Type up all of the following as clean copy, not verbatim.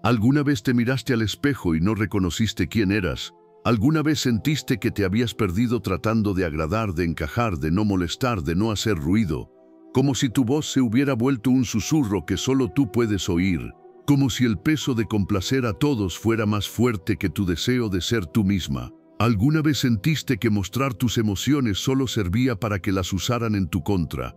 ¿Alguna vez te miraste al espejo y no reconociste quién eras? ¿Alguna vez sentiste que te habías perdido tratando de agradar, de encajar, de no molestar, de no hacer ruido? Como si tu voz se hubiera vuelto un susurro que solo tú puedes oír. Como si el peso de complacer a todos fuera más fuerte que tu deseo de ser tú misma. ¿Alguna vez sentiste que mostrar tus emociones solo servía para que las usaran en tu contra?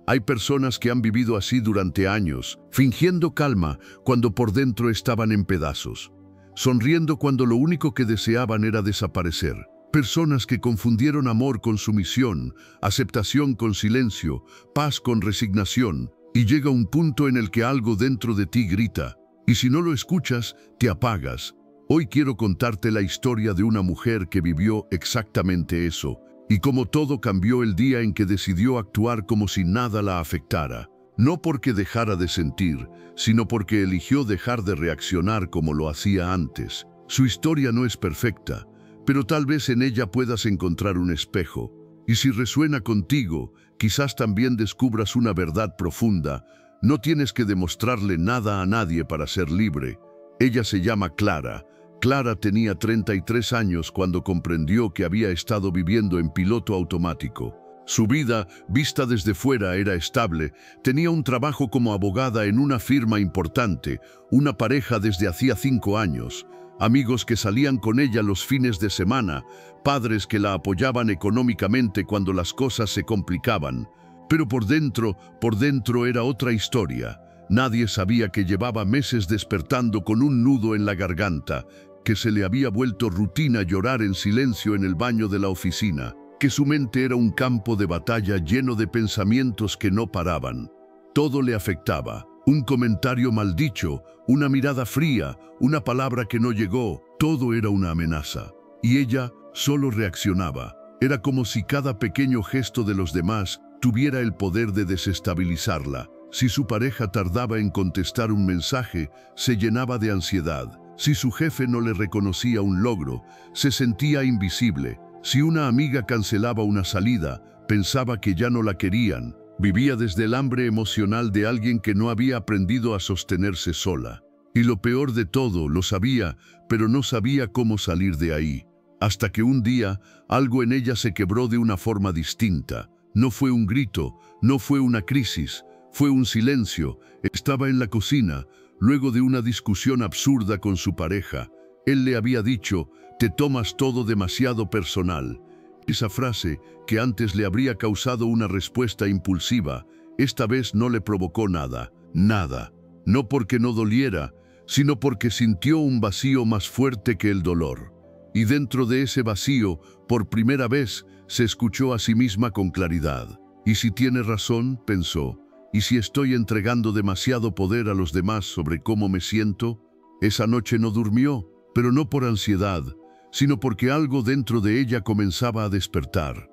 Hay personas que han vivido así durante años, fingiendo calma cuando por dentro estaban en pedazos, sonriendo cuando lo único que deseaban era desaparecer. Personas que confundieron amor con sumisión, aceptación con silencio, paz con resignación, y llega un punto en el que algo dentro de ti grita, y si no lo escuchas, te apagas. Hoy quiero contarte la historia de una mujer que vivió exactamente eso, y como todo cambió el día en que decidió actuar como si nada la afectara. No porque dejara de sentir, sino porque eligió dejar de reaccionar como lo hacía antes. Su historia no es perfecta, pero tal vez en ella puedas encontrar un espejo. Y si resuena contigo, quizás también descubras una verdad profunda. No tienes que demostrarle nada a nadie para ser libre. Ella se llama Clara. Clara tenía 33 años cuando comprendió que había estado viviendo en piloto automático. Su vida, vista desde fuera, era estable. Tenía un trabajo como abogada en una firma importante, una pareja desde hacía 5 años, amigos que salían con ella los fines de semana, padres que la apoyaban económicamente cuando las cosas se complicaban. Pero por dentro era otra historia. Nadie sabía que llevaba meses despertando con un nudo en la garganta, que se le había vuelto rutina llorar en silencio en el baño de la oficina, que su mente era un campo de batalla lleno de pensamientos que no paraban. Todo le afectaba. Un comentario maldicho, una mirada fría, una palabra que no llegó, todo era una amenaza. Y ella solo reaccionaba. Era como si cada pequeño gesto de los demás tuviera el poder de desestabilizarla. Si su pareja tardaba en contestar un mensaje, se llenaba de ansiedad. Si su jefe no le reconocía un logro, se sentía invisible. Si una amiga cancelaba una salida, pensaba que ya no la querían. Vivía desde el hambre emocional de alguien que no había aprendido a sostenerse sola. Y lo peor de todo, lo sabía, pero no sabía cómo salir de ahí. Hasta que un día, algo en ella se quebró de una forma distinta. No fue un grito, no fue una crisis, fue un silencio. Estaba en la cocina, luego de una discusión absurda con su pareja. Él le había dicho, «Te tomas todo demasiado personal». Esa frase, que antes le habría causado una respuesta impulsiva, esta vez no le provocó nada, nada. No porque no doliera, sino porque sintió un vacío más fuerte que el dolor. Y dentro de ese vacío, por primera vez, se escuchó a sí misma con claridad. «¿Y si tiene razón?», pensó. «¿Y si estoy entregando demasiado poder a los demás sobre cómo me siento?». Esa noche no durmió, pero no por ansiedad, sino porque algo dentro de ella comenzaba a despertar.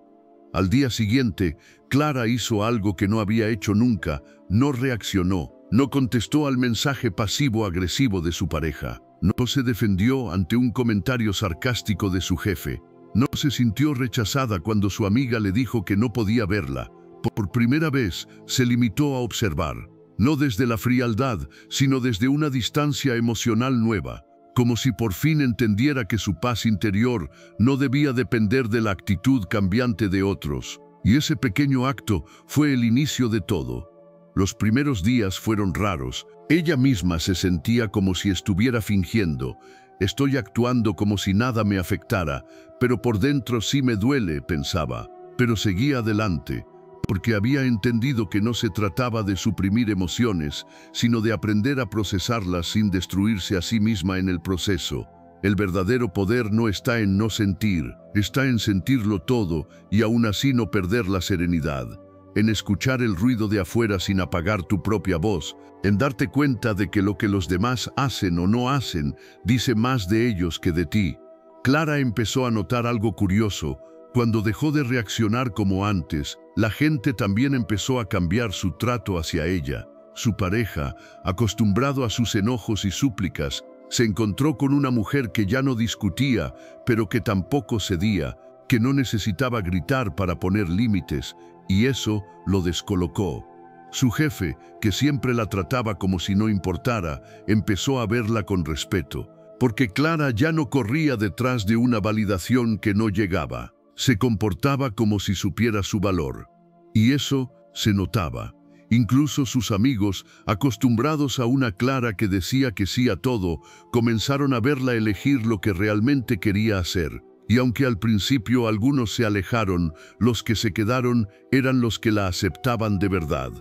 Al día siguiente, Clara hizo algo que no había hecho nunca. No reaccionó, no contestó al mensaje pasivo-agresivo de su pareja. No se defendió ante un comentario sarcástico de su jefe. No se sintió rechazada cuando su amiga le dijo que no podía verla. Por primera vez, se limitó a observar, no desde la frialdad, sino desde una distancia emocional nueva, como si por fin entendiera que su paz interior no debía depender de la actitud cambiante de otros. Y ese pequeño acto fue el inicio de todo. Los primeros días fueron raros. Ella misma se sentía como si estuviera fingiendo. «Estoy actuando como si nada me afectara, pero por dentro sí me duele», pensaba. Pero seguía adelante, porque había entendido que no se trataba de suprimir emociones, sino de aprender a procesarlas sin destruirse a sí misma en el proceso. El verdadero poder no está en no sentir, está en sentirlo todo y aún así no perder la serenidad, en escuchar el ruido de afuera sin apagar tu propia voz, en darte cuenta de que lo que los demás hacen o no hacen dice más de ellos que de ti. Clara empezó a notar algo curioso. Cuando dejó de reaccionar como antes, la gente también empezó a cambiar su trato hacia ella. Su pareja, acostumbrado a sus enojos y súplicas, se encontró con una mujer que ya no discutía, pero que tampoco cedía, que no necesitaba gritar para poner límites, y eso lo descolocó. Su jefe, que siempre la trataba como si no importara, empezó a verla con respeto, porque Clara ya no corría detrás de una validación que no llegaba. Se comportaba como si supiera su valor. Y eso se notaba. Incluso sus amigos, acostumbrados a una Clara que decía que sí a todo, comenzaron a verla elegir lo que realmente quería hacer. Y aunque al principio algunos se alejaron, los que se quedaron eran los que la aceptaban de verdad.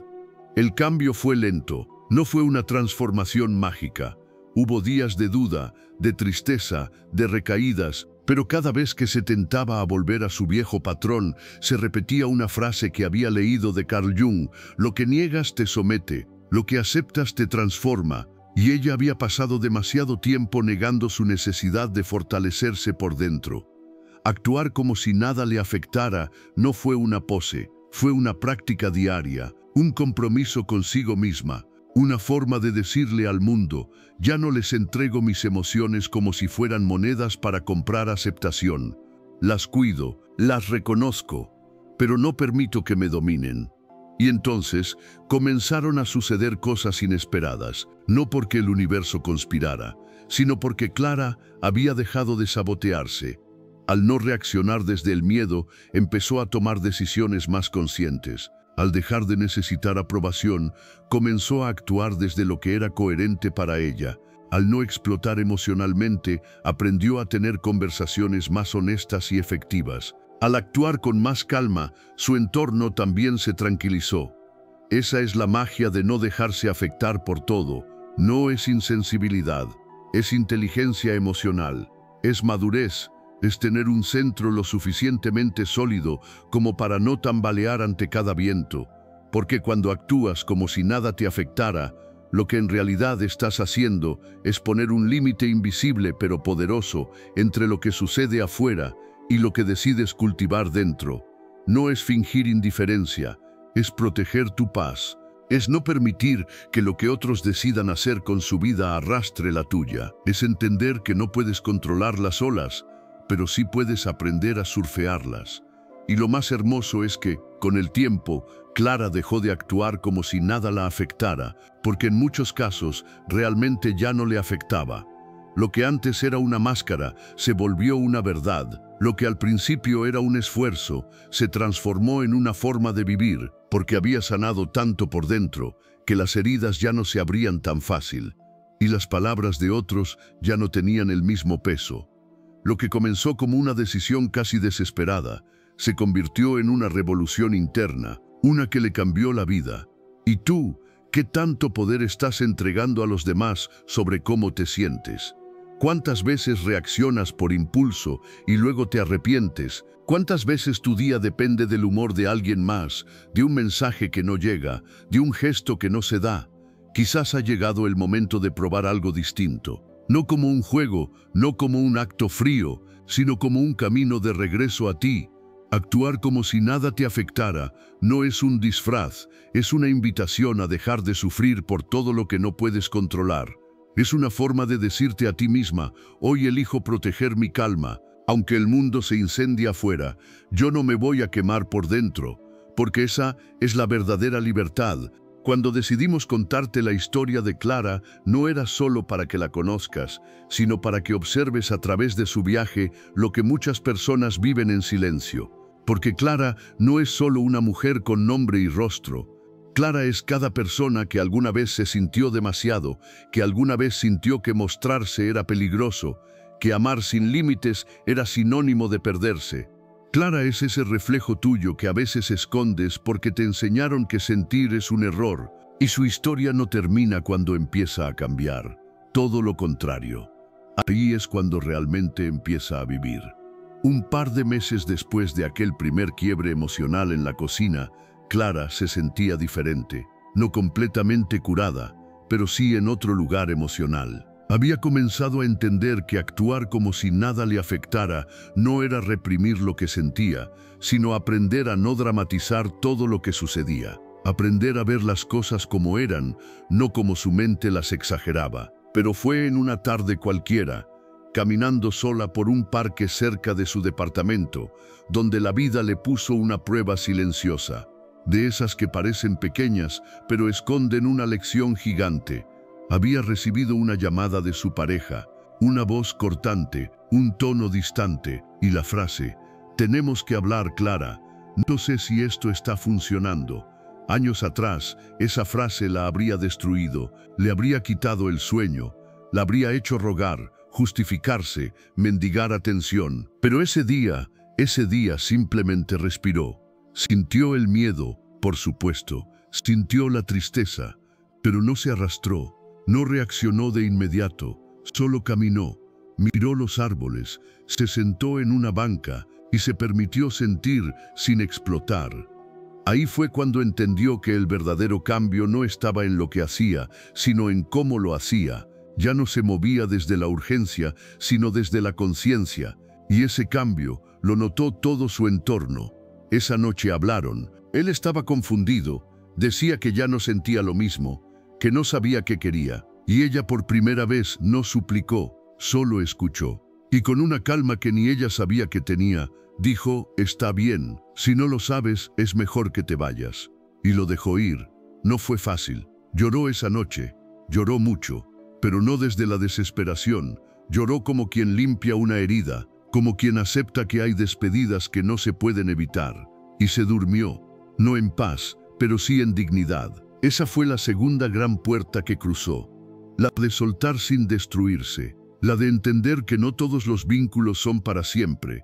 El cambio fue lento, no fue una transformación mágica. Hubo días de duda, de tristeza, de recaídas, pero cada vez que se tentaba a volver a su viejo patrón, se repetía una frase que había leído de Carl Jung: lo que niegas te somete, lo que aceptas te transforma, y ella había pasado demasiado tiempo negando su necesidad de fortalecerse por dentro. Actuar como si nada le afectara no fue una pose, fue una práctica diaria, un compromiso consigo misma, una forma de decirle al mundo: ya no les entrego mis emociones como si fueran monedas para comprar aceptación. Las cuido, las reconozco, pero no permito que me dominen. Y entonces comenzaron a suceder cosas inesperadas, no porque el universo conspirara, sino porque Clara había dejado de sabotearse. Al no reaccionar desde el miedo, empezó a tomar decisiones más conscientes. Al dejar de necesitar aprobación, comenzó a actuar desde lo que era coherente para ella. Al no explotar emocionalmente, aprendió a tener conversaciones más honestas y efectivas. Al actuar con más calma, su entorno también se tranquilizó. Esa es la magia de no dejarse afectar por todo. No es insensibilidad, es inteligencia emocional, es madurez. Es tener un centro lo suficientemente sólido como para no tambalear ante cada viento, porque cuando actúas como si nada te afectara, lo que en realidad estás haciendo es poner un límite invisible pero poderoso entre lo que sucede afuera y lo que decides cultivar dentro. No es fingir indiferencia, es proteger tu paz, es no permitir que lo que otros decidan hacer con su vida arrastre la tuya, es entender que no puedes controlar las olas, pero sí puedes aprender a surfearlas. Y lo más hermoso es que, con el tiempo, Clara dejó de actuar como si nada la afectara, porque en muchos casos realmente ya no le afectaba. Lo que antes era una máscara se volvió una verdad. Lo que al principio era un esfuerzo se transformó en una forma de vivir, porque había sanado tanto por dentro que las heridas ya no se abrían tan fácil, y las palabras de otros ya no tenían el mismo peso. Lo que comenzó como una decisión casi desesperada, se convirtió en una revolución interna, una que le cambió la vida. ¿Y tú, qué tanto poder estás entregando a los demás sobre cómo te sientes? ¿Cuántas veces reaccionas por impulso y luego te arrepientes? ¿Cuántas veces tu día depende del humor de alguien más, de un mensaje que no llega, de un gesto que no se da? Quizás ha llegado el momento de probar algo distinto. No como un juego, no como un acto frío, sino como un camino de regreso a ti. Actuar como si nada te afectara no es un disfraz, es una invitación a dejar de sufrir por todo lo que no puedes controlar. Es una forma de decirte a ti misma: hoy elijo proteger mi calma. Aunque el mundo se incendie afuera, yo no me voy a quemar por dentro, porque esa es la verdadera libertad. Cuando decidimos contarte la historia de Clara, no era solo para que la conozcas, sino para que observes a través de su viaje lo que muchas personas viven en silencio. Porque Clara no es solo una mujer con nombre y rostro. Clara es cada persona que alguna vez se sintió demasiado, que alguna vez sintió que mostrarse era peligroso, que amar sin límites era sinónimo de perderse. Clara es ese reflejo tuyo que a veces escondes porque te enseñaron que sentir es un error, y su historia no termina cuando empieza a cambiar. Todo lo contrario. Ahí es cuando realmente empieza a vivir. Un par de meses después de aquel primer quiebre emocional en la cocina, Clara se sentía diferente, no completamente curada, pero sí en otro lugar emocional. Había comenzado a entender que actuar como si nada le afectara no era reprimir lo que sentía, sino aprender a no dramatizar todo lo que sucedía. Aprender a ver las cosas como eran, no como su mente las exageraba. Pero fue en una tarde cualquiera, caminando sola por un parque cerca de su departamento, donde la vida le puso una prueba silenciosa. de esas que parecen pequeñas, pero esconden una lección gigante. Había recibido una llamada de su pareja, una voz cortante, un tono distante, y la frase, «Tenemos que hablar, Clara. No sé si esto está funcionando». Años atrás, esa frase la habría destruido, le habría quitado el sueño, la habría hecho rogar, justificarse, mendigar atención. Pero ese día simplemente respiró. Sintió el miedo, por supuesto, sintió la tristeza, pero no se arrastró, no reaccionó de inmediato, solo caminó, miró los árboles, se sentó en una banca y se permitió sentir sin explotar. Ahí fue cuando entendió que el verdadero cambio no estaba en lo que hacía, sino en cómo lo hacía. Ya no se movía desde la urgencia, sino desde la conciencia, y ese cambio lo notó todo su entorno. Esa noche hablaron. Él estaba confundido, decía que ya no sentía lo mismo, que no sabía qué quería, y ella por primera vez no suplicó, solo escuchó. Y con una calma que ni ella sabía que tenía, dijo, «Está bien, si no lo sabes, es mejor que te vayas». Y lo dejó ir. No fue fácil. Lloró esa noche, lloró mucho, pero no desde la desesperación. Lloró como quien limpia una herida, como quien acepta que hay despedidas que no se pueden evitar. Y se durmió, no en paz, pero sí en dignidad. Esa fue la segunda gran puerta que cruzó. La de soltar sin destruirse, la de entender que no todos los vínculos son para siempre,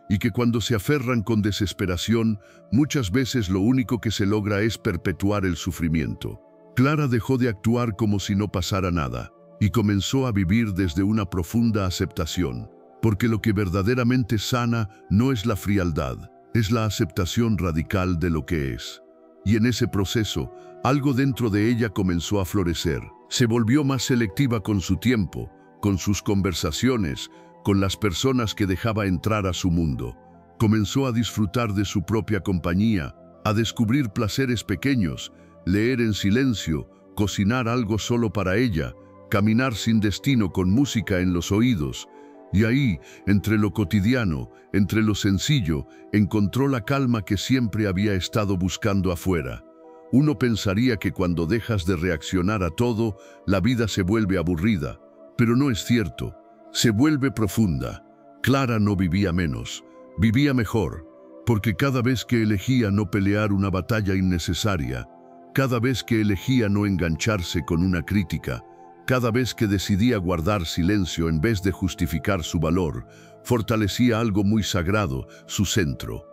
y que cuando se aferran con desesperación, muchas veces lo único que se logra es perpetuar el sufrimiento. Clara dejó de actuar como si no pasara nada, y comenzó a vivir desde una profunda aceptación, porque lo que verdaderamente sana no es la frialdad, es la aceptación radical de lo que es. Y en ese proceso, algo dentro de ella comenzó a florecer. Se volvió más selectiva con su tiempo, con sus conversaciones, con las personas que dejaba entrar a su mundo. Comenzó a disfrutar de su propia compañía, a descubrir placeres pequeños, leer en silencio, cocinar algo solo para ella, caminar sin destino con música en los oídos. Y ahí, entre lo cotidiano, entre lo sencillo, encontró la calma que siempre había estado buscando afuera. Uno pensaría que cuando dejas de reaccionar a todo, la vida se vuelve aburrida, pero no es cierto. Se vuelve profunda. Clara no vivía menos, vivía mejor, porque cada vez que elegía no pelear una batalla innecesaria, cada vez que elegía no engancharse con una crítica, cada vez que decidía guardar silencio en vez de justificar su valor, fortalecía algo muy sagrado, su centro.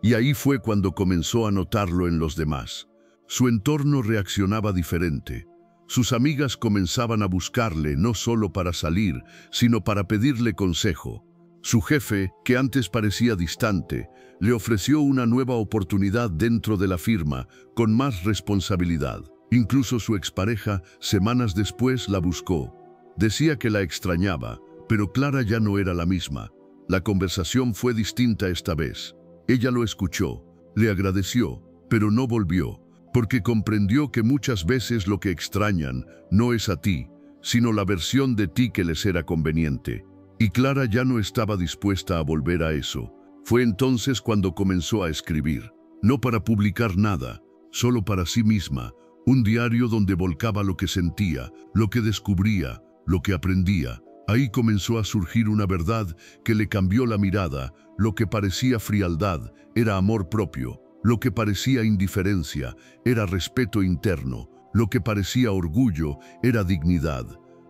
Y ahí fue cuando comenzó a notarlo en los demás. Su entorno reaccionaba diferente. Sus amigas comenzaban a buscarle no solo para salir, sino para pedirle consejo. Su jefe, que antes parecía distante, le ofreció una nueva oportunidad dentro de la firma, con más responsabilidad. Incluso su expareja, semanas después, la buscó. Decía que la extrañaba, pero Clara ya no era la misma. La conversación fue distinta esta vez. Ella lo escuchó, le agradeció, pero no volvió, porque comprendió que muchas veces lo que extrañan no es a ti, sino la versión de ti que les era conveniente. Y Clara ya no estaba dispuesta a volver a eso. Fue entonces cuando comenzó a escribir, no para publicar nada, solo para sí misma, un diario donde volcaba lo que sentía, lo que descubría, lo que aprendía. Ahí comenzó a surgir una verdad que le cambió la mirada. Lo que parecía frialdad era amor propio. Lo que parecía indiferencia era respeto interno. Lo que parecía orgullo era dignidad.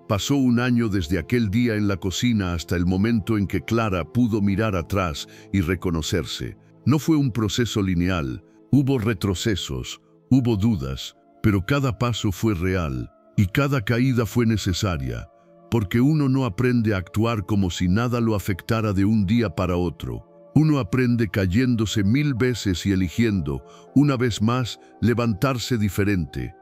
Pasó un año desde aquel día en la cocina hasta el momento en que Clara pudo mirar atrás y reconocerse. No fue un proceso lineal. Hubo retrocesos, hubo dudas, pero cada paso fue real y cada caída fue necesaria, porque uno no aprende a actuar como si nada lo afectara de un día para otro. Uno aprende cayéndose 1000 veces y eligiendo, una vez más, levantarse diferente.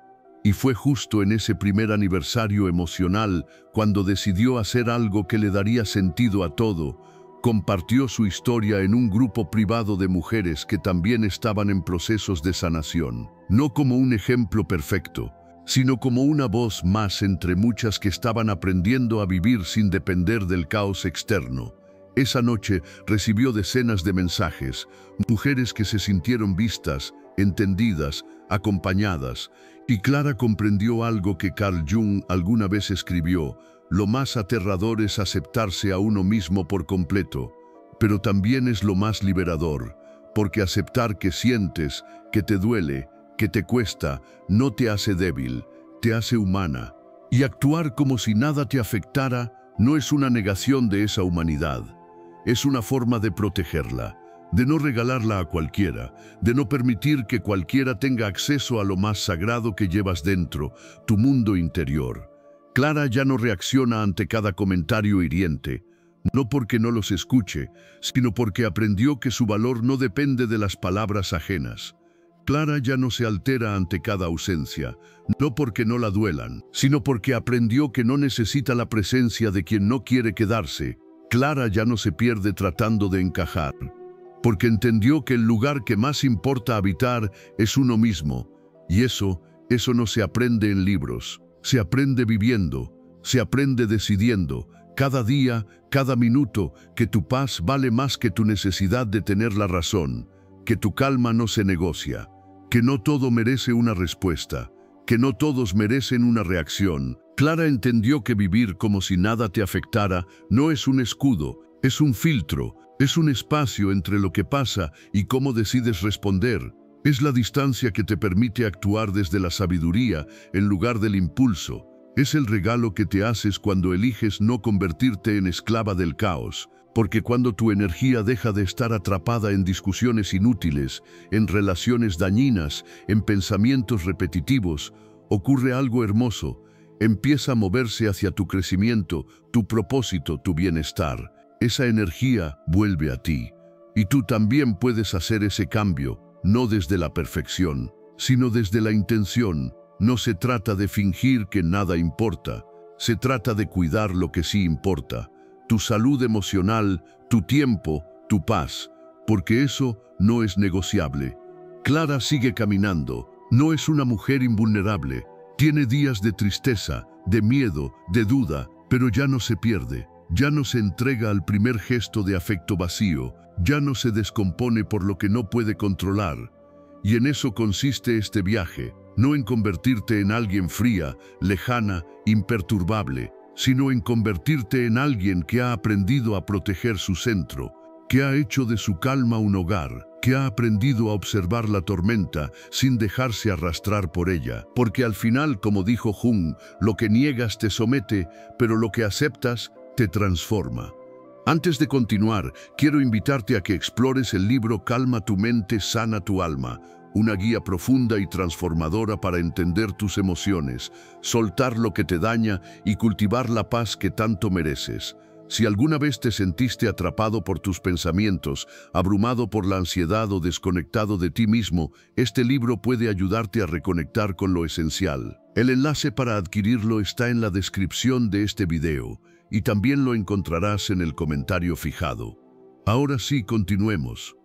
Y fue justo en ese primer aniversario emocional, cuando decidió hacer algo que le daría sentido a todo. Compartió su historia en un grupo privado de mujeres que también estaban en procesos de sanación. No como un ejemplo perfecto, sino como una voz más entre muchas que estaban aprendiendo a vivir sin depender del caos externo. Esa noche recibió decenas de mensajes, mujeres que se sintieron vistas, entendidas, acompañadas. Y Clara comprendió algo que Carl Jung alguna vez escribió: lo más aterrador es aceptarse a uno mismo por completo, pero también es lo más liberador, porque aceptar que sientes, que te duele, que te cuesta, no te hace débil, te hace humana. Y actuar como si nada te afectara no es una negación de esa humanidad, es una forma de protegerla, de no regalarla a cualquiera, de no permitir que cualquiera tenga acceso a lo más sagrado que llevas dentro, tu mundo interior. Clara ya no reacciona ante cada comentario hiriente, no porque no los escuche, sino porque aprendió que su valor no depende de las palabras ajenas. Clara ya no se altera ante cada ausencia, no porque no la duelan, sino porque aprendió que no necesita la presencia de quien no quiere quedarse. Clara ya no se pierde tratando de encajar, porque entendió que el lugar que más importa habitar es uno mismo, y eso no se aprende en libros, se aprende viviendo, se aprende decidiendo, cada día, cada minuto, que tu paz vale más que tu necesidad de tener la razón, que tu calma no se negocia, que no todo merece una respuesta, que no todos merecen una reacción. Clara entendió que vivir como si nada te afectara no es un escudo, es un filtro, es un espacio entre lo que pasa y cómo decides responder. Es la distancia que te permite actuar desde la sabiduría en lugar del impulso. Es el regalo que te haces cuando eliges no convertirte en esclava del caos, porque cuando tu energía deja de estar atrapada en discusiones inútiles, en relaciones dañinas, en pensamientos repetitivos, ocurre algo hermoso. Empieza a moverse hacia tu crecimiento, tu propósito, tu bienestar. Esa energía vuelve a ti. Y tú también puedes hacer ese cambio, no desde la perfección, sino desde la intención. No se trata de fingir que nada importa, se trata de cuidar lo que sí importa. Tu salud emocional, tu tiempo, tu paz, porque eso no es negociable. Clara sigue caminando, no es una mujer invulnerable. Tiene días de tristeza, de miedo, de duda, pero ya no se pierde, ya no se entrega al primer gesto de afecto vacío, ya no se descompone por lo que no puede controlar. Y en eso consiste este viaje, no en convertirte en alguien fría, lejana, imperturbable, sino en convertirte en alguien que ha aprendido a proteger su centro, que ha hecho de su calma un hogar, que ha aprendido a observar la tormenta sin dejarse arrastrar por ella. Porque al final, como dijo Jung, lo que niegas te somete, pero lo que aceptas te transforma. Antes de continuar, quiero invitarte a que explores el libro Calma tu mente, sana tu alma, una guía profunda y transformadora para entender tus emociones, soltar lo que te daña y cultivar la paz que tanto mereces. Si alguna vez te sentiste atrapado por tus pensamientos, abrumado por la ansiedad o desconectado de ti mismo, este libro puede ayudarte a reconectar con lo esencial. El enlace para adquirirlo está en la descripción de este video y también lo encontrarás en el comentario fijado. Ahora sí, continuemos.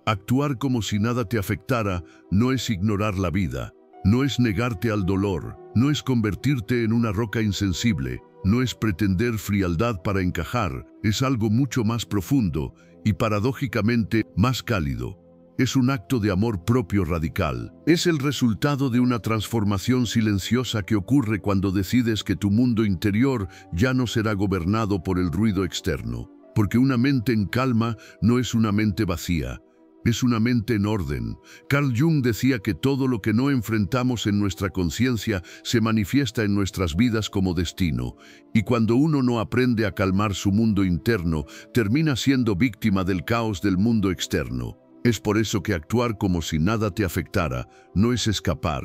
Actuar como si nada te afectara no es ignorar la vida, no es negarte al dolor, no es convertirte en una roca insensible, no es pretender frialdad para encajar, es algo mucho más profundo y paradójicamente más cálido. Es un acto de amor propio radical. Es el resultado de una transformación silenciosa que ocurre cuando decides que tu mundo interior ya no será gobernado por el ruido externo. Porque una mente en calma no es una mente vacía. Es una mente en orden. Carl Jung decía que todo lo que no enfrentamos en nuestra conciencia se manifiesta en nuestras vidas como destino. Y cuando uno no aprende a calmar su mundo interno, termina siendo víctima del caos del mundo externo. Es por eso que actuar como si nada te afectara no es escapar,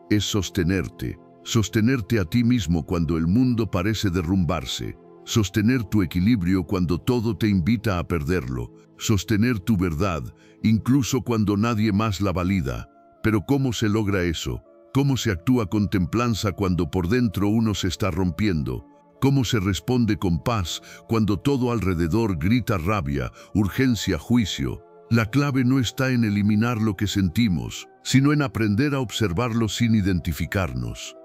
es sostenerte. Sostenerte a ti mismo cuando el mundo parece derrumbarse. Sostener tu equilibrio cuando todo te invita a perderlo. Sostener tu verdad, incluso cuando nadie más la valida. Pero ¿cómo se logra eso? ¿Cómo se actúa con templanza cuando por dentro uno se está rompiendo? ¿Cómo se responde con paz cuando todo alrededor grita rabia, urgencia, juicio? La clave no está en eliminar lo que sentimos, sino en aprender a observarlo sin identificarnos.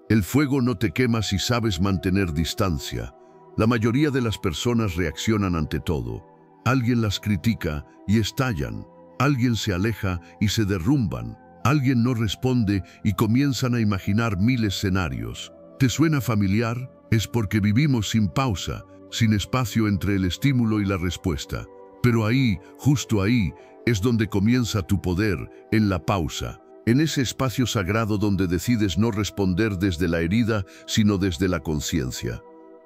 El fuego no te quema si sabes mantener distancia. La mayoría de las personas reaccionan ante todo. Alguien las critica y estallan. Alguien se aleja y se derrumban. Alguien no responde y comienzan a imaginar 1000 escenarios. ¿Te suena familiar? Es porque vivimos sin pausa, sin espacio entre el estímulo y la respuesta. Pero ahí, justo ahí, es donde comienza tu poder, en la pausa. En ese espacio sagrado donde decides no responder desde la herida, sino desde la conciencia.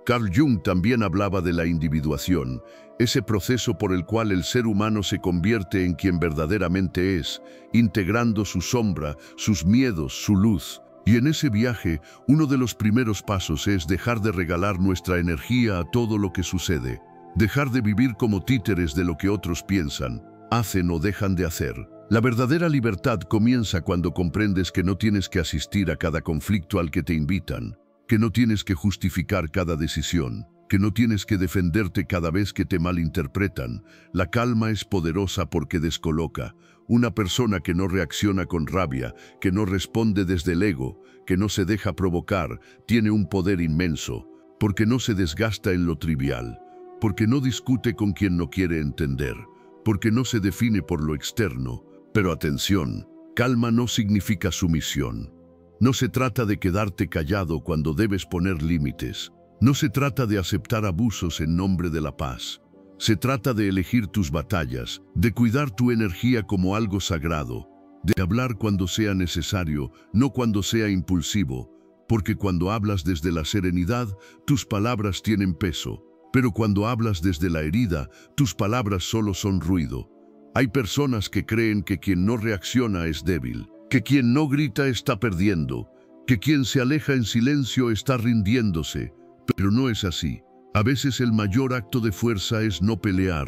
Carl Jung también hablaba de la individuación, ese proceso por el cual el ser humano se convierte en quien verdaderamente es, integrando su sombra, sus miedos, su luz. Y en ese viaje, uno de los primeros pasos es dejar de regalar nuestra energía a todo lo que sucede. Dejar de vivir como títeres de lo que otros piensan, hacen o dejan de hacer. La verdadera libertad comienza cuando comprendes que no tienes que asistir a cada conflicto al que te invitan, que no tienes que justificar cada decisión, que no tienes que defenderte cada vez que te malinterpretan. La calma es poderosa porque descoloca. Una persona que no reacciona con rabia, que no responde desde el ego, que no se deja provocar, tiene un poder inmenso, porque no se desgasta en lo trivial, porque no discute con quien no quiere entender, porque no se define por lo externo. Pero atención, calma no significa sumisión. No se trata de quedarte callado cuando debes poner límites. No se trata de aceptar abusos en nombre de la paz. Se trata de elegir tus batallas, de cuidar tu energía como algo sagrado, de hablar cuando sea necesario, no cuando sea impulsivo, porque cuando hablas desde la serenidad, tus palabras tienen peso, pero cuando hablas desde la herida, tus palabras solo son ruido. Hay personas que creen que quien no reacciona es débil, que quien no grita está perdiendo, que quien se aleja en silencio está rindiéndose, pero no es así. A veces el mayor acto de fuerza es no pelear,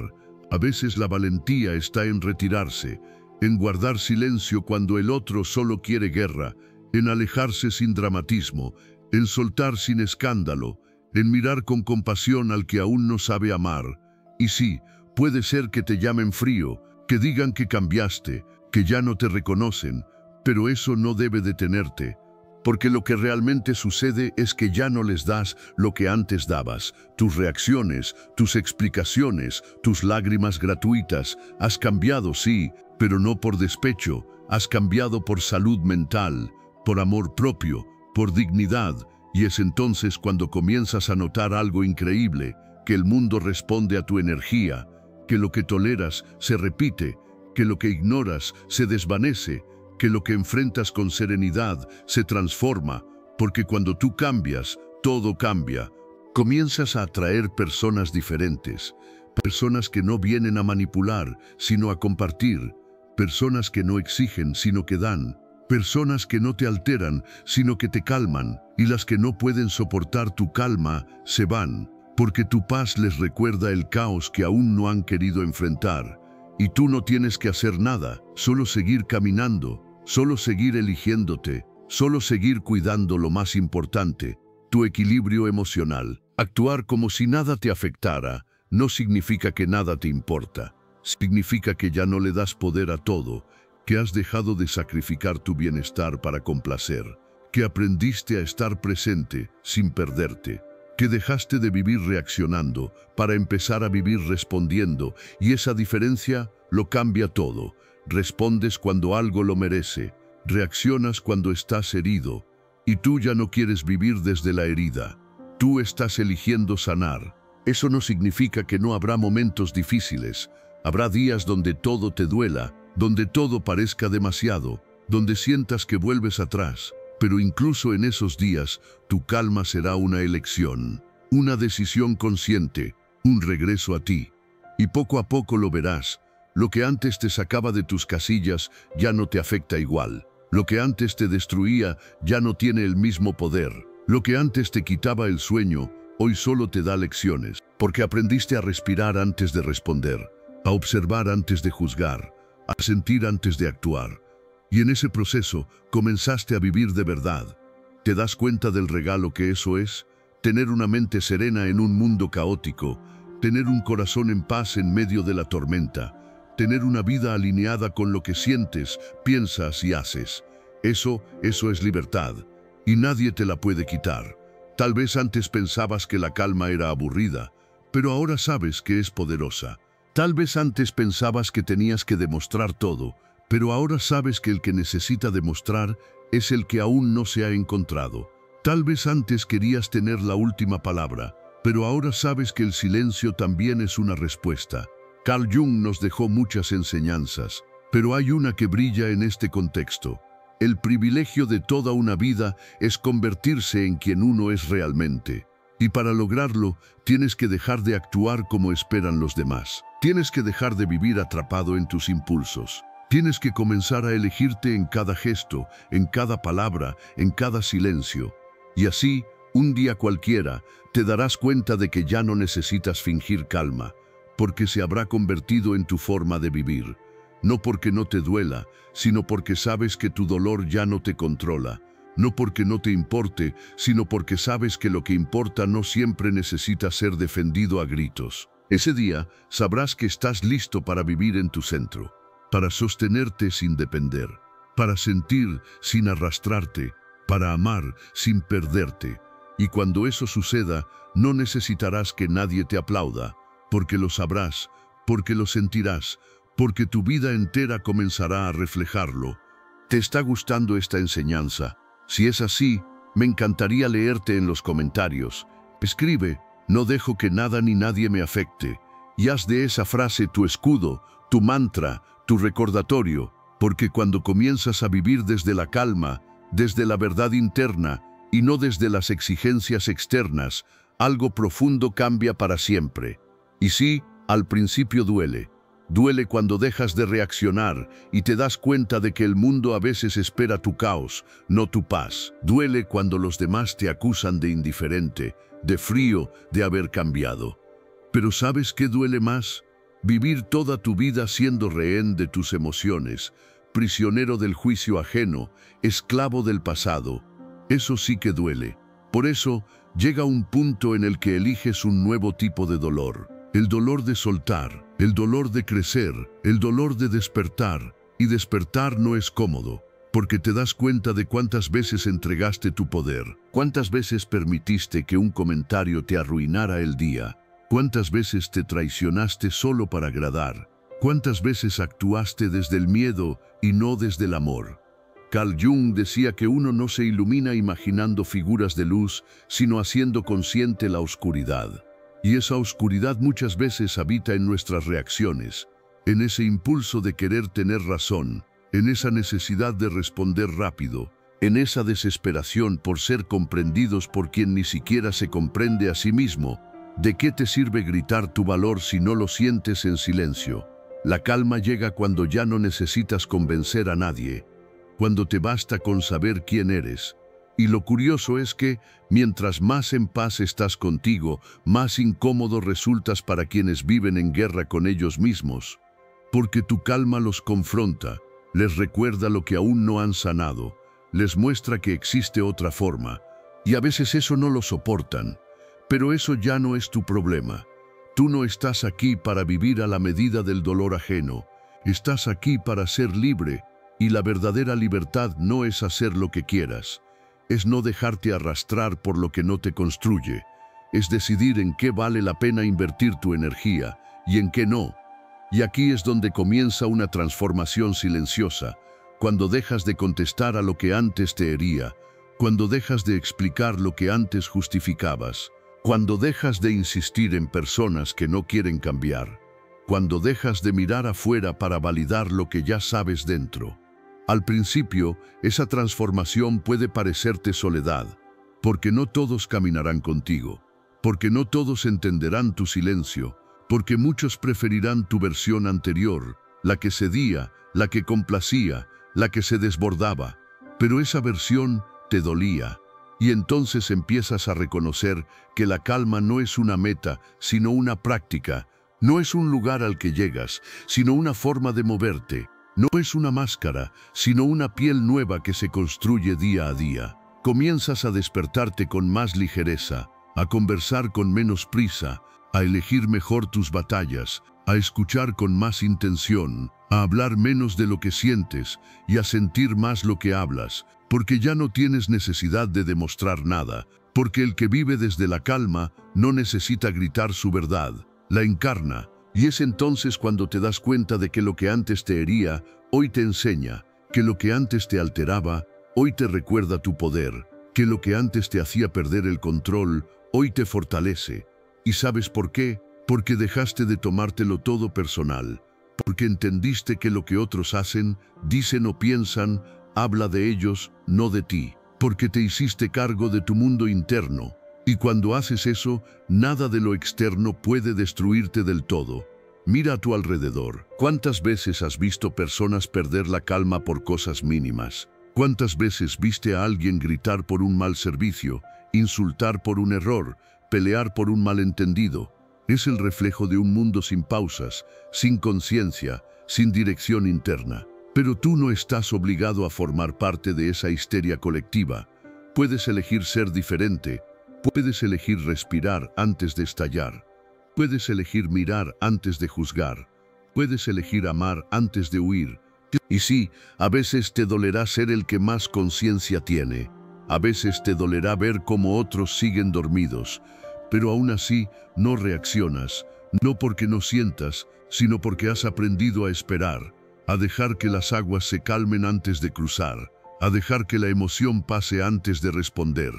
a veces la valentía está en retirarse, en guardar silencio cuando el otro solo quiere guerra, en alejarse sin dramatismo, en soltar sin escándalo, en mirar con compasión al que aún no sabe amar. Y sí, puede ser que te llamen frío, que digan que cambiaste, que ya no te reconocen, pero eso no debe detenerte, porque lo que realmente sucede es que ya no les das lo que antes dabas. Tus reacciones, tus explicaciones, tus lágrimas gratuitas. Has cambiado, sí, pero no por despecho. Has cambiado por salud mental, por amor propio, por dignidad. Y es entonces cuando comienzas a notar algo increíble, que el mundo responde a tu energía, que lo que toleras se repite, que lo que ignoras se desvanece, que lo que enfrentas con serenidad se transforma, porque cuando tú cambias, todo cambia. Comienzas a atraer personas diferentes, personas que no vienen a manipular, sino a compartir, personas que no exigen, sino que dan, personas que no te alteran, sino que te calman, y las que no pueden soportar tu calma, se van, porque tu paz les recuerda el caos que aún no han querido enfrentar. Y tú no tienes que hacer nada, solo seguir caminando, solo seguir eligiéndote, solo seguir cuidando lo más importante, tu equilibrio emocional. Actuar como si nada te afectara no significa que nada te importa. Significa que ya no le das poder a todo, que has dejado de sacrificar tu bienestar para complacer, que aprendiste a estar presente sin perderte, que dejaste de vivir reaccionando para empezar a vivir respondiendo, y esa diferencia lo cambia todo. Respondes cuando algo lo merece, reaccionas cuando estás herido, y tú ya no quieres vivir desde la herida. Tú estás eligiendo sanar. Eso no significa que no habrá momentos difíciles. Habrá días donde todo te duela, donde todo parezca demasiado, donde sientas que vuelves atrás. Pero incluso en esos días, tu calma será una elección, una decisión consciente, un regreso a ti. Y poco a poco lo verás. Lo que antes te sacaba de tus casillas ya no te afecta igual. Lo que antes te destruía ya no tiene el mismo poder. Lo que antes te quitaba el sueño, hoy solo te da lecciones, porque aprendiste a respirar antes de responder, a observar antes de juzgar, a sentir antes de actuar. Y en ese proceso comenzaste a vivir de verdad. ¿Te das cuenta del regalo que eso es? Tener una mente serena en un mundo caótico, tener un corazón en paz en medio de la tormenta, tener una vida alineada con lo que sientes, piensas y haces. Eso es libertad, y nadie te la puede quitar. Tal vez antes pensabas que la calma era aburrida, pero ahora sabes que es poderosa. Tal vez antes pensabas que tenías que demostrar todo, pero ahora sabes que el que necesita demostrar es el que aún no se ha encontrado. Tal vez antes querías tener la última palabra, pero ahora sabes que el silencio también es una respuesta. Carl Jung nos dejó muchas enseñanzas, pero hay una que brilla en este contexto. El privilegio de toda una vida es convertirse en quien uno es realmente. Y para lograrlo, tienes que dejar de actuar como esperan los demás. Tienes que dejar de vivir atrapado en tus impulsos. Tienes que comenzar a elegirte en cada gesto, en cada palabra, en cada silencio. Y así, un día cualquiera, te darás cuenta de que ya no necesitas fingir calma, porque se habrá convertido en tu forma de vivir. No porque no te duela, sino porque sabes que tu dolor ya no te controla. No porque no te importe, sino porque sabes que lo que importa no siempre necesita ser defendido a gritos. Ese día sabrás que estás listo para vivir en tu centro, para sostenerte sin depender, para sentir sin arrastrarte, para amar sin perderte. Y cuando eso suceda, no necesitarás que nadie te aplauda, porque lo sabrás, porque lo sentirás, porque tu vida entera comenzará a reflejarlo. ¿Te está gustando esta enseñanza? Si es así, me encantaría leerte en los comentarios. Escribe, no dejo que nada ni nadie me afecte, y haz de esa frase tu escudo, tu mantra, tu recordatorio, porque cuando comienzas a vivir desde la calma, desde la verdad interna, y no desde las exigencias externas, algo profundo cambia para siempre. Y sí, al principio duele. Duele cuando dejas de reaccionar y te das cuenta de que el mundo a veces espera tu caos, no tu paz. Duele cuando los demás te acusan de indiferente, de frío, de haber cambiado. Pero ¿sabes qué duele más? Vivir toda tu vida siendo rehén de tus emociones, prisionero del juicio ajeno, esclavo del pasado. Eso sí que duele. Por eso, llega un punto en el que eliges un nuevo tipo de dolor. El dolor de soltar, el dolor de crecer, el dolor de despertar. Y despertar no es cómodo, porque te das cuenta de cuántas veces entregaste tu poder, cuántas veces permitiste que un comentario te arruinara el día, cuántas veces te traicionaste solo para agradar, cuántas veces actuaste desde el miedo y no desde el amor. Carl Jung decía que uno no se ilumina imaginando figuras de luz, sino haciendo consciente la oscuridad. Y esa oscuridad muchas veces habita en nuestras reacciones, en ese impulso de querer tener razón, en esa necesidad de responder rápido, en esa desesperación por ser comprendidos por quien ni siquiera se comprende a sí mismo. ¿De qué te sirve gritar tu valor si no lo sientes en silencio? La calma llega cuando ya no necesitas convencer a nadie, cuando te basta con saber quién eres. Y lo curioso es que, mientras más en paz estás contigo, más incómodo resultas para quienes viven en guerra con ellos mismos. Porque tu calma los confronta, les recuerda lo que aún no han sanado, les muestra que existe otra forma, y a veces eso no lo soportan. Pero eso ya no es tu problema. Tú no estás aquí para vivir a la medida del dolor ajeno, estás aquí para ser libre, y la verdadera libertad no es hacer lo que quieras. Es no dejarte arrastrar por lo que no te construye. Es decidir en qué vale la pena invertir tu energía y en qué no. Y aquí es donde comienza una transformación silenciosa, cuando dejas de contestar a lo que antes te hería, cuando dejas de explicar lo que antes justificabas, cuando dejas de insistir en personas que no quieren cambiar, cuando dejas de mirar afuera para validar lo que ya sabes dentro. Al principio, esa transformación puede parecerte soledad, porque no todos caminarán contigo, porque no todos entenderán tu silencio, porque muchos preferirán tu versión anterior, la que cedía, la que complacía, la que se desbordaba. Pero esa versión te dolía, y entonces empiezas a reconocer que la calma no es una meta, sino una práctica, no es un lugar al que llegas, sino una forma de moverte. No es una máscara, sino una piel nueva que se construye día a día. Comienzas a despertarte con más ligereza, a conversar con menos prisa, a elegir mejor tus batallas, a escuchar con más intención, a hablar menos de lo que sientes y a sentir más lo que hablas, porque ya no tienes necesidad de demostrar nada, porque el que vive desde la calma no necesita gritar su verdad, la encarna. Y es entonces cuando te das cuenta de que lo que antes te hería, hoy te enseña, que lo que antes te alteraba, hoy te recuerda tu poder, que lo que antes te hacía perder el control, hoy te fortalece. ¿Y sabes por qué? Porque dejaste de tomártelo todo personal, porque entendiste que lo que otros hacen, dicen o piensan, habla de ellos, no de ti, porque te hiciste cargo de tu mundo interno. Y cuando haces eso, nada de lo externo puede destruirte del todo. Mira a tu alrededor. ¿Cuántas veces has visto personas perder la calma por cosas mínimas? ¿Cuántas veces viste a alguien gritar por un mal servicio, insultar por un error, pelear por un malentendido? Es el reflejo de un mundo sin pausas, sin conciencia, sin dirección interna. Pero tú no estás obligado a formar parte de esa histeria colectiva. Puedes elegir ser diferente. Puedes elegir respirar antes de estallar. Puedes elegir mirar antes de juzgar. Puedes elegir amar antes de huir. Y sí, a veces te dolerá ser el que más conciencia tiene. A veces te dolerá ver cómo otros siguen dormidos. Pero aún así, no reaccionas. No porque no sientas, sino porque has aprendido a esperar. A dejar que las aguas se calmen antes de cruzar. A dejar que la emoción pase antes de responder.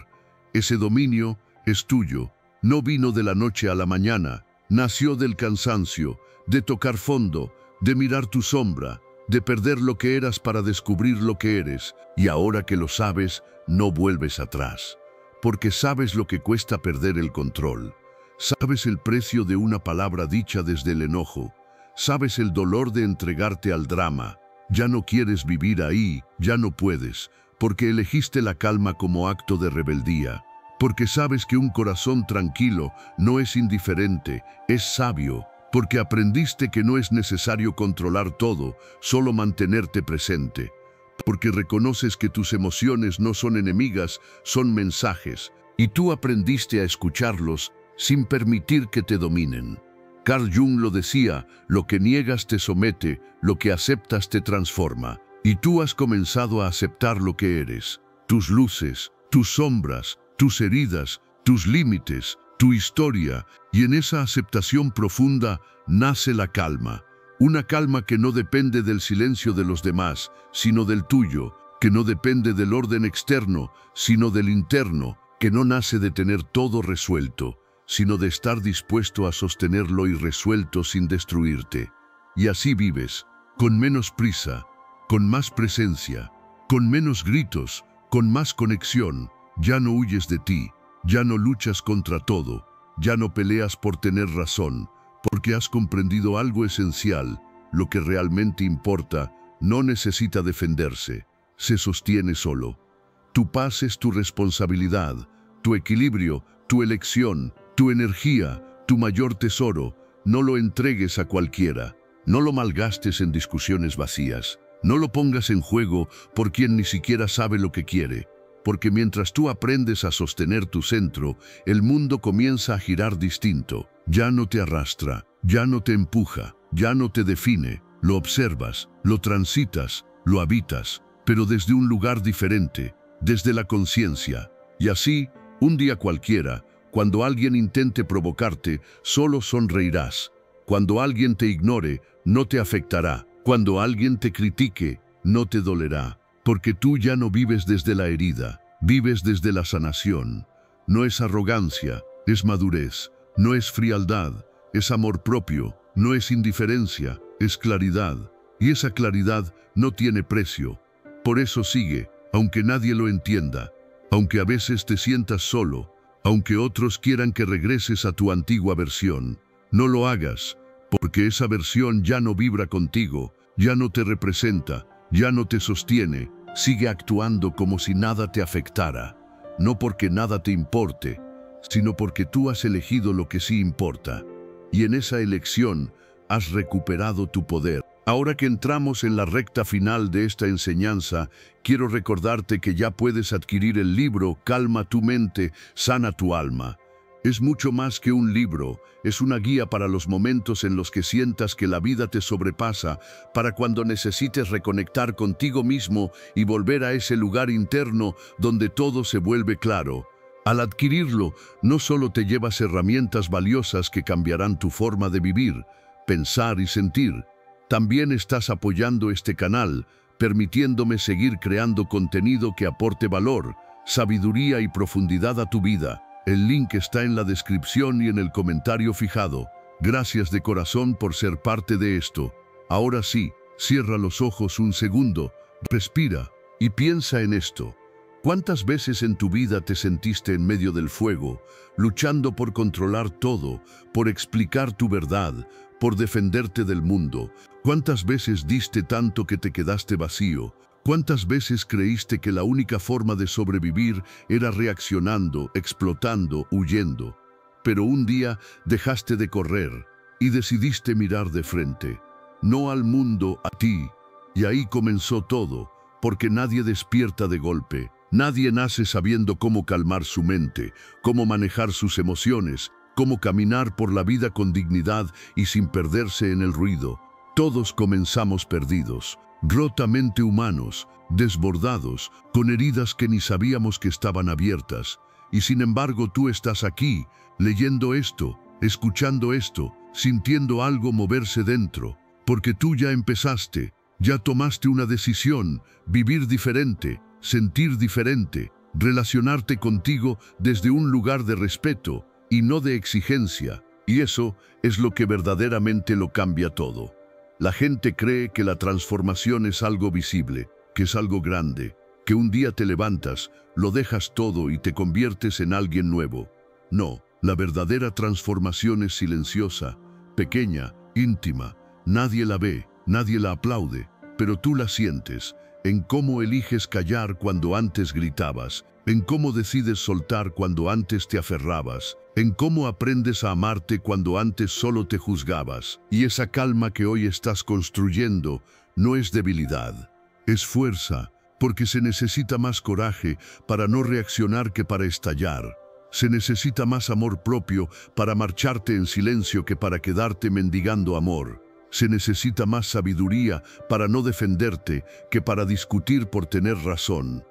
Ese dominio es tuyo. No vino de la noche a la mañana. Nació del cansancio, de tocar fondo, de mirar tu sombra, de perder lo que eras para descubrir lo que eres. Y ahora que lo sabes, no vuelves atrás. Porque sabes lo que cuesta perder el control. Sabes el precio de una palabra dicha desde el enojo. Sabes el dolor de entregarte al drama. Ya no quieres vivir ahí, ya no puedes, porque elegiste la calma como acto de rebeldía. Porque sabes que un corazón tranquilo no es indiferente, es sabio. Porque aprendiste que no es necesario controlar todo, solo mantenerte presente. Porque reconoces que tus emociones no son enemigas, son mensajes. Y tú aprendiste a escucharlos sin permitir que te dominen. Carl Jung lo decía, lo que niegas te somete, lo que aceptas te transforma. Y tú has comenzado a aceptar lo que eres. Tus luces, tus sombras, tus heridas, tus límites, tu historia, y en esa aceptación profunda nace la calma. Una calma que no depende del silencio de los demás, sino del tuyo, que no depende del orden externo, sino del interno, que no nace de tener todo resuelto, sino de estar dispuesto a sostenerlo irresuelto sin destruirte. Y así vives, con menos prisa, con más presencia, con menos gritos, con más conexión. Ya no huyes de ti, ya no luchas contra todo, ya no peleas por tener razón, porque has comprendido algo esencial. Lo que realmente importa no necesita defenderse, se sostiene solo. Tu paz es tu responsabilidad, tu equilibrio, tu elección, tu energía, tu mayor tesoro. No lo entregues a cualquiera, no lo malgastes en discusiones vacías, no lo pongas en juego por quien ni siquiera sabe lo que quiere. Porque mientras tú aprendes a sostener tu centro, el mundo comienza a girar distinto. Ya no te arrastra, ya no te empuja, ya no te define. Lo observas, lo transitas, lo habitas, pero desde un lugar diferente, desde la conciencia. Y así, un día cualquiera, cuando alguien intente provocarte, solo sonreirás. Cuando alguien te ignore, no te afectará. Cuando alguien te critique, no te dolerá. Porque tú ya no vives desde la herida, vives desde la sanación. No es arrogancia, es madurez. No es frialdad, es amor propio. No es indiferencia, es claridad. Y esa claridad no tiene precio. Por eso sigue, aunque nadie lo entienda. Aunque a veces te sientas solo. Aunque otros quieran que regreses a tu antigua versión. No lo hagas, porque esa versión ya no vibra contigo, ya no te representa, ya no te sostiene. Sigue actuando como si nada te afectara, no porque nada te importe, sino porque tú has elegido lo que sí importa. Y en esa elección has recuperado tu poder. Ahora que entramos en la recta final de esta enseñanza, quiero recordarte que ya puedes adquirir el libro Calma tu mente, sana tu alma. Es mucho más que un libro, es una guía para los momentos en los que sientas que la vida te sobrepasa, para cuando necesites reconectar contigo mismo y volver a ese lugar interno donde todo se vuelve claro. Al adquirirlo, no solo te llevas herramientas valiosas que cambiarán tu forma de vivir, pensar y sentir. También estás apoyando este canal, permitiéndome seguir creando contenido que aporte valor, sabiduría y profundidad a tu vida. El link está en la descripción y en el comentario fijado. Gracias de corazón por ser parte de esto. Ahora sí, cierra los ojos un segundo, respira y piensa en esto. ¿Cuántas veces en tu vida te sentiste en medio del fuego, luchando por controlar todo, por explicar tu verdad, por defenderte del mundo? ¿Cuántas veces diste tanto que te quedaste vacío? ¿Cuántas veces creíste que la única forma de sobrevivir era reaccionando, explotando, huyendo? Pero un día dejaste de correr y decidiste mirar de frente, no al mundo, a ti. Y ahí comenzó todo, porque nadie despierta de golpe. Nadie nace sabiendo cómo calmar su mente, cómo manejar sus emociones, cómo caminar por la vida con dignidad y sin perderse en el ruido. Todos comenzamos perdidos, rotamente humanos, desbordados, con heridas que ni sabíamos que estaban abiertas. Y sin embargo tú estás aquí, leyendo esto, escuchando esto, sintiendo algo moverse dentro, porque tú ya empezaste, ya tomaste una decisión, vivir diferente, sentir diferente, relacionarte contigo desde un lugar de respeto y no de exigencia. Y eso es lo que verdaderamente lo cambia todo. La gente cree que la transformación es algo visible, que es algo grande, que un día te levantas, lo dejas todo y te conviertes en alguien nuevo. No, la verdadera transformación es silenciosa, pequeña, íntima. Nadie la ve, nadie la aplaude, pero tú la sientes. En cómo eliges callar cuando antes gritabas, en cómo decides soltar cuando antes te aferrabas, en cómo aprendes a amarte cuando antes solo te juzgabas. Y esa calma que hoy estás construyendo no es debilidad, es fuerza, porque se necesita más coraje para no reaccionar que para estallar. Se necesita más amor propio para marcharte en silencio que para quedarte mendigando amor. Se necesita más sabiduría para no defenderte que para discutir por tener razón.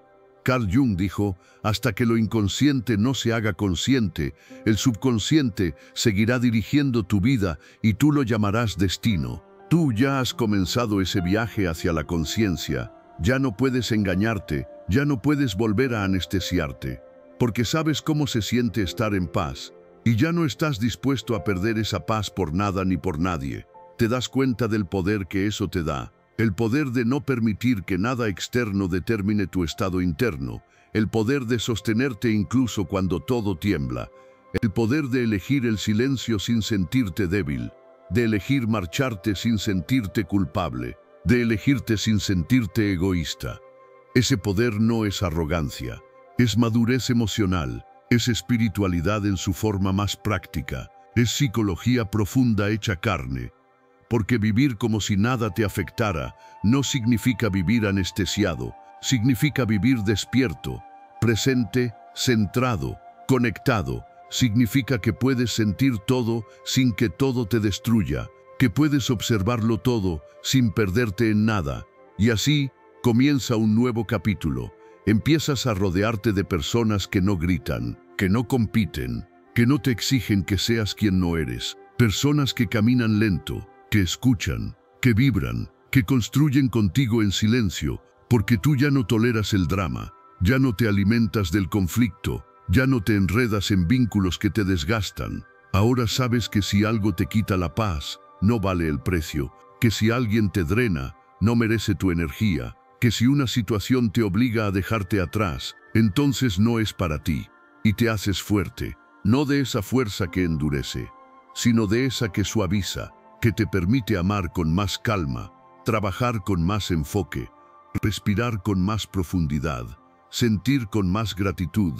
Carl Jung dijo, hasta que lo inconsciente no se haga consciente, el subconsciente seguirá dirigiendo tu vida y tú lo llamarás destino. Tú ya has comenzado ese viaje hacia la conciencia. Ya no puedes engañarte, ya no puedes volver a anestesiarte, porque sabes cómo se siente estar en paz, y ya no estás dispuesto a perder esa paz por nada ni por nadie. Te das cuenta del poder que eso te da, el poder de no permitir que nada externo determine tu estado interno, el poder de sostenerte incluso cuando todo tiembla, el poder de elegir el silencio sin sentirte débil, de elegir marcharte sin sentirte culpable, de elegirte sin sentirte egoísta. Ese poder no es arrogancia, es madurez emocional, es espiritualidad en su forma más práctica, es psicología profunda hecha carne. Porque vivir como si nada te afectara no significa vivir anestesiado, significa vivir despierto, presente, centrado, conectado. Significa que puedes sentir todo sin que todo te destruya, que puedes observarlo todo sin perderte en nada. Y así comienza un nuevo capítulo. Empiezas a rodearte de personas que no gritan, que no compiten, que no te exigen que seas quien no eres. Personas que caminan lento, que escuchan, que vibran, que construyen contigo en silencio, porque tú ya no toleras el drama, ya no te alimentas del conflicto, ya no te enredas en vínculos que te desgastan. Ahora sabes que si algo te quita la paz, no vale el precio, que si alguien te drena, no merece tu energía, que si una situación te obliga a dejarte atrás, entonces no es para ti, y te haces fuerte, no de esa fuerza que endurece, sino de esa que suaviza, que te permite amar con más calma, trabajar con más enfoque, respirar con más profundidad, sentir con más gratitud.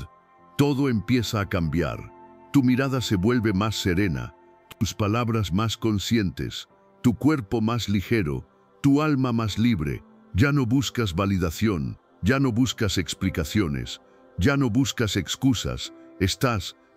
Todo empieza a cambiar. Tu mirada se vuelve más serena, tus palabras más conscientes, tu cuerpo más ligero, tu alma más libre. Ya no buscas validación, ya no buscas explicaciones, ya no buscas excusas.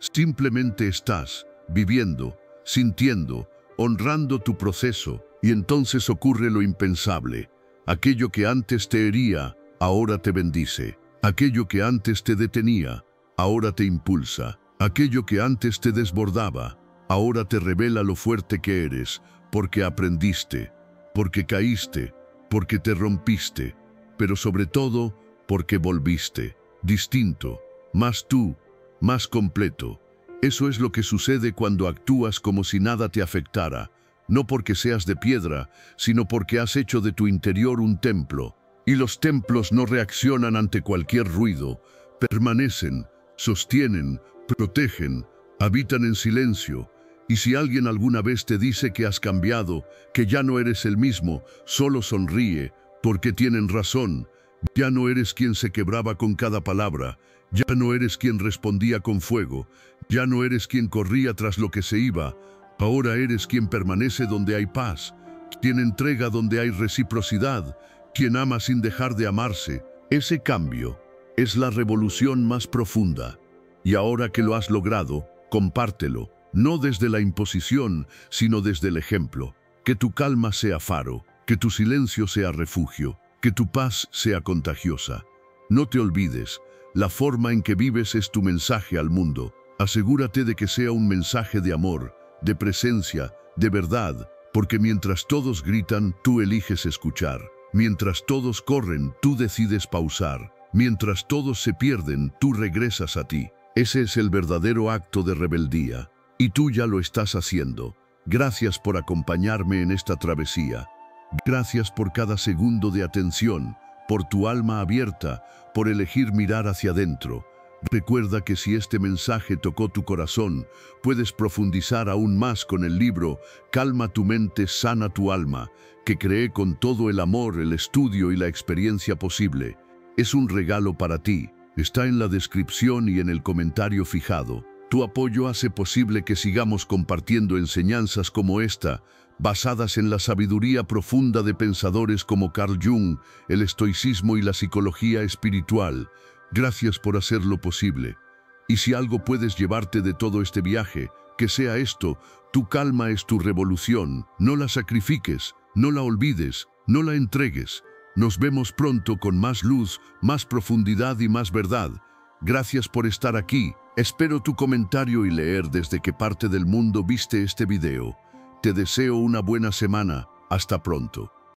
Simplemente estás, viviendo, sintiendo, honrando tu proceso, y entonces ocurre lo impensable. Aquello que antes te hería, ahora te bendice. Aquello que antes te detenía, ahora te impulsa. Aquello que antes te desbordaba, ahora te revela lo fuerte que eres, porque aprendiste, porque caíste, porque te rompiste, pero sobre todo porque volviste, distinto, más tú, más completo. Eso es lo que sucede cuando actúas como si nada te afectara, no porque seas de piedra, sino porque has hecho de tu interior un templo. Y los templos no reaccionan ante cualquier ruido, permanecen, sostienen, protegen, habitan en silencio. Y si alguien alguna vez te dice que has cambiado, que ya no eres el mismo, solo sonríe, porque tienen razón. Ya no eres quien se quebraba con cada palabra, ya no eres quien respondía con fuego, ya no eres quien corría tras lo que se iba, ahora eres quien permanece donde hay paz, quien entrega donde hay reciprocidad, quien ama sin dejar de amarse. Ese cambio es la revolución más profunda. Y ahora que lo has logrado, compártelo, no desde la imposición, sino desde el ejemplo. Que tu calma sea faro, que tu silencio sea refugio, que tu paz sea contagiosa. No te olvides, la forma en que vives es tu mensaje al mundo. Asegúrate de que sea un mensaje de amor, de presencia, de verdad, porque mientras todos gritan, tú eliges escuchar. Mientras todos corren, tú decides pausar. Mientras todos se pierden, tú regresas a ti. Ese es el verdadero acto de rebeldía. Y tú ya lo estás haciendo. Gracias por acompañarme en esta travesía. Gracias por cada segundo de atención, por tu alma abierta, por elegir mirar hacia adentro. Recuerda que si este mensaje tocó tu corazón, puedes profundizar aún más con el libro Calma tu mente, sana tu alma, que creé con todo el amor, el estudio y la experiencia posible. Es un regalo para ti. Está en la descripción y en el comentario fijado. Tu apoyo hace posible que sigamos compartiendo enseñanzas como esta, basadas en la sabiduría profunda de pensadores como Carl Jung, el estoicismo y la psicología espiritual. Gracias por hacerlo posible. Y si algo puedes llevarte de todo este viaje, que sea esto: tu calma es tu revolución. No la sacrifiques, no la olvides, no la entregues. Nos vemos pronto con más luz, más profundidad y más verdad. Gracias por estar aquí. Espero tu comentario y leer desde qué parte del mundo viste este video. Te deseo una buena semana. Hasta pronto.